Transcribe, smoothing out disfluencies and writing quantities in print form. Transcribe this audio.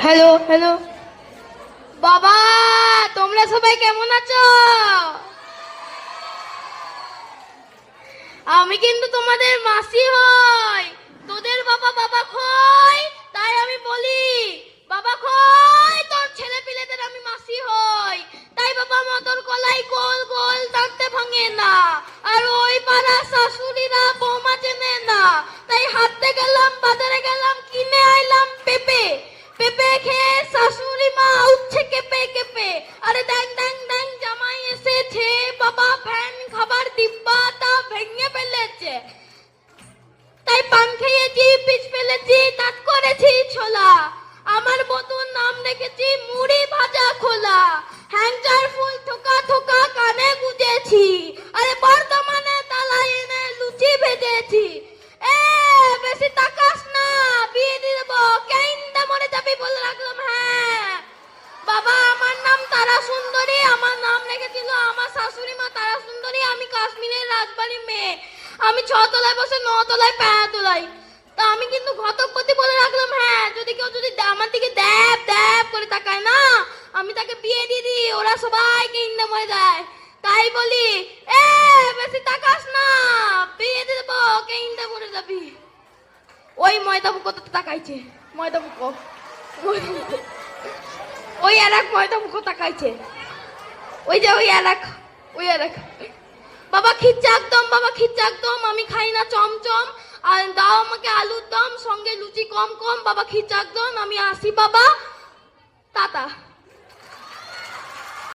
Hello hello বাবা, তোমরা সবাই কেমন আছো? আমি কিন্তু তোমাদের মাসি হই। তোদের বাবা বাবা কই, তাই আমি বলি বাবা কই, তোর ছেলে পিলেদের আমি মাসি হই। তাই বাবা মতর কলাই গোল গোল টানতে ভাঙে না, আর ওই পাড়া শাশুড়িরা বৌমা চেনে না। তাই হাঁটতে গেলাম, বাজারে গেলাম, কিনে আইলাম পেঁপে। পেঁপে খেয়ে শাশুড়ি মা উঠছে কেঁপে কেঁপে। আরে ড্যাং ড্যাং ড্যাং, জামাই এসেছে বাবা, ফ্যান খাবার ডিব্বাটা ভেঙে ফেলেছে। তাই পান খেয়েছি, পিচ ফেলেছি, দাঁত করেছি ছোলা। আমার বধুর নাম রেখেছি মুড়ি ভাজা খোলা। হ্যাংচার ফুল থোকা থোকা কানে গুজেছি। আরে বর্তমানে তালা এনে লুচি ভেজেছি। এ বেশি তাকাস না, বিয়ে দিয়ে দেবো, কেইন্দা মরে যাবি বলে রাখলাম। হ্যাঁ বাবা, আমার নাম তারা সুন্দরী। আমার নাম রেখেছিল আমার শাশুড়ি মা তারা সুন্দরী। আমি কাশ্মীরের রাজবাড়ির মেয়ে। আমি 6 তলায় বসে 9 তলায় পায়া তোলাই। তা আমি কিন্তু ঘটকপতি বলে রাখলাম। হ্যাঁ, যদি কেউ আমার দিকে দ্যাব দ্যাব করে তাকায় না, আমি তাকে বিয়ে দিয়ে দিই, ওরা সবাইকে ইন্দে মরে যায়। তাই বলি এ বেশি তাকাস না, বিয়ে দিয়ে দেবো, কে ইন্দে মরে যাবি। ওই ময়দা মুখো তো তাকাইছে, ময়দা মুখো, ওই আর এক ময়দা মুখো তাকাইছে, ওই যে ওই আর এক। বাবা খিচ্চা একদম, বাবা খিচ্চা একদম। আমি খাই না চমচম, আর দাও আমাকে আলুর দম, সঙ্গে লুচি কম কম। বাবা খিচ্চা একদম। আমি আসি বাবা, টাটা।